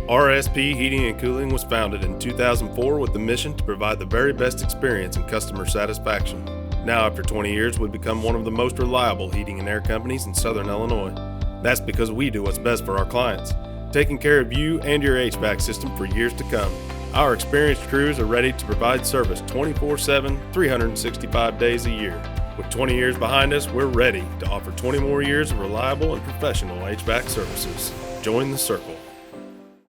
RSP Heating and Cooling was founded in 2004 with the mission to provide the very best experience and customer satisfaction. Now, after 20 years, we've become one of the most reliable heating and air companies in Southern Illinois. That's because we do what's best for our clients, taking care of you and your HVAC system for years to come. Our experienced crews are ready to provide service 24/7, 365 days a year. With 20 years behind us, we're ready to offer 20 more years of reliable and professional HVAC services. Join the circle.